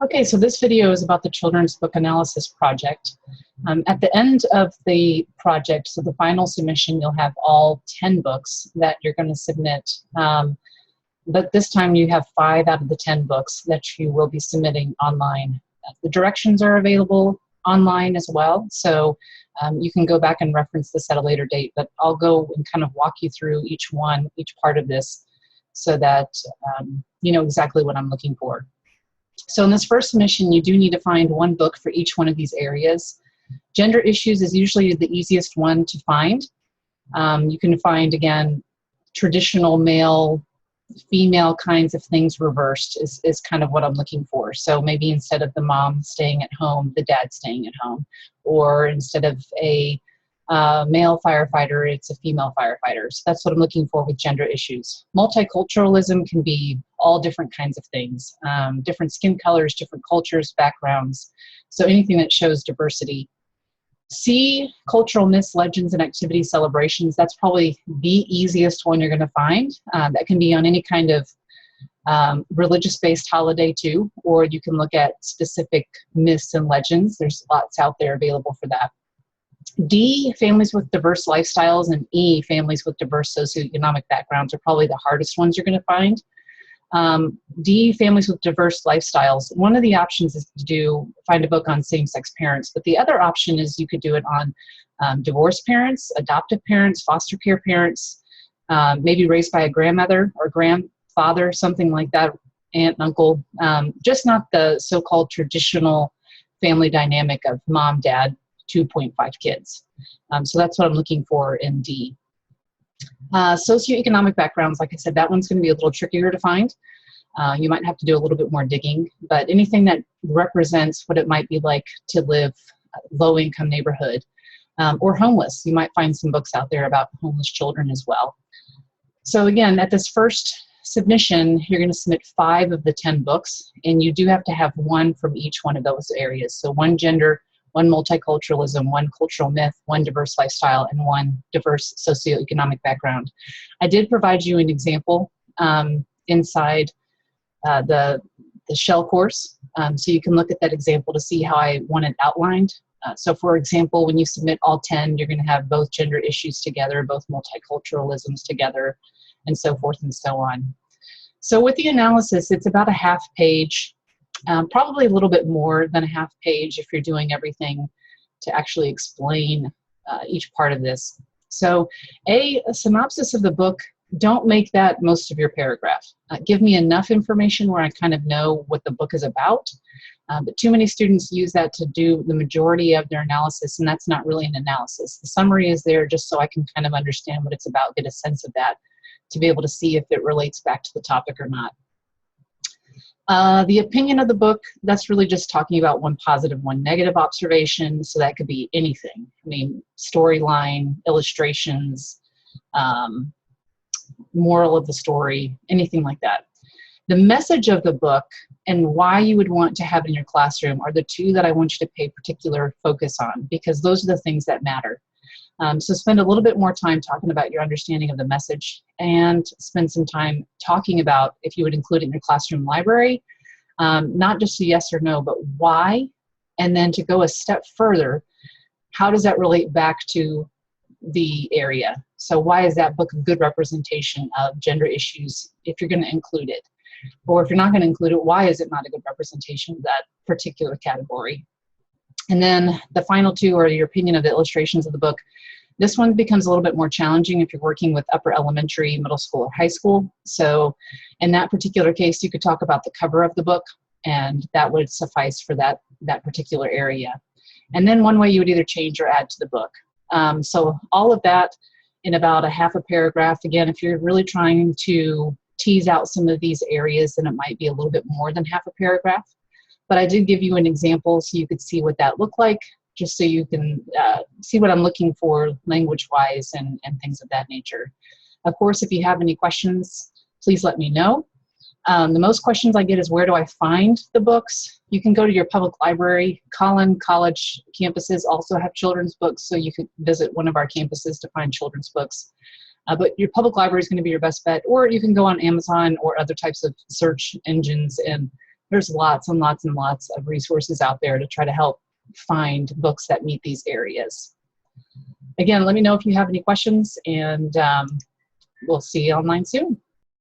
Okay, so this video is about the Children's Book Analysis Project. At the end of the project, so the final submission, you'll have all 10 books that you're going to submit. But this time you have 5 out of the 10 books that you will be submitting online. The directions are available online as well, so you can go back and reference this at a later date, but I'll go and kind of walk you through each part of this so that you know exactly what I'm looking for. So in this first submission, you do need to find one book for each one of these areas. Gender issues is usually the easiest one to find. You can find, again, traditional male, female kinds of things reversed is kind of what I'm looking for. So maybe instead of the mom staying at home, the dad staying at home. Or instead of a male firefighter, it's a female firefighter. So that's what I'm looking for with gender issues. Multiculturalism can be all different kinds of things, different skin colors, different cultures, backgrounds. So anything that shows diversity. C, cultural myths, legends, and activity celebrations. That's probably the easiest one you're going to find. That can be on any kind of religious-based holiday too, or you can look at specific myths and legends. There's lots out there available for that. D, families with diverse lifestyles, and E, families with diverse socioeconomic backgrounds are probably the hardest ones you're going to find. D, families with diverse lifestyles. One of the options is to find a book on same-sex parents, but the other option is you could do it on divorced parents, adoptive parents, foster care parents, maybe raised by a grandmother or grandfather, something like that, aunt and uncle, just not the so-called traditional family dynamic of mom, dad, 2.5 kids. So that's what I'm looking for in D. Socioeconomic backgrounds, like I said, that one's going to be a little trickier to find. You might have to do a little bit more digging, but anything that represents what it might be like to live low-income neighborhood or homeless. You might find some books out there about homeless children as well. So again, at this first submission, you're going to submit 5 of the 10 books, and you do have to have one from each one of those areas. So one gender, one multiculturalism, one cultural myth, one diverse lifestyle, and one diverse socioeconomic background. I did provide you an example inside the shell course, so you can look at that example to see how I want it outlined. So for example, when you submit all 10, you're going to have both gender issues together, both multiculturalisms together, and so forth and so on. So with the analysis, it's about a half page. Probably a little bit more than a half page if you're doing everything to actually explain each part of this. So a synopsis of the book, don't make that most of your paragraph. Give me enough information where I kind of know what the book is about. But too many students use that to do the majority of their analysis, and that's not really an analysis. The summary is there just so I can kind of understand what it's about, get a sense of that, to be able to see if it relates back to the topic or not. The opinion of the book, that's really just talking about one positive, one negative observation. So that could be anything. I mean, storyline, illustrations, moral of the story, anything like that. The message of the book and why you would want to have it in your classroom are the 2 that I want you to pay particular focus on, because those are the things that matter. So spend a little bit more time talking about your understanding of the message, and spend some time talking about if you would include it in your classroom library, not just a yes or no, but why, and then to go a step further, how does that relate back to the area? So why is that book a good representation of gender issues if you're going to include it? Or if you're not going to include it, why is it not a good representation of that particular category? And then the final 2 are your opinion of the illustrations of the book. This one becomes a little bit more challenging if you're working with upper elementary, middle school, or high school. So in that particular case, you could talk about the cover of the book, and that would suffice for that particular area. And then one way you would either change or add to the book. So all of that in about a half a paragraph. Again, if you're really trying to tease out some of these areas, then it might be a little bit more than half a paragraph. But I did give you an example so you could see what that looked like, just so you can see what I'm looking for language-wise and things of that nature. Of course, if you have any questions, please let me know. The most questions I get is, where do I find the books? You can go to your public library. Collin College campuses also have children's books, so you could visit one of our campuses to find children's books. But your public library is going to be your best bet, or you can go on Amazon or other types of search engines and There's lots and lots and lots of resources out there to try to help find books that meet these areas. Again, let me know if you have any questions, and we'll see you online soon.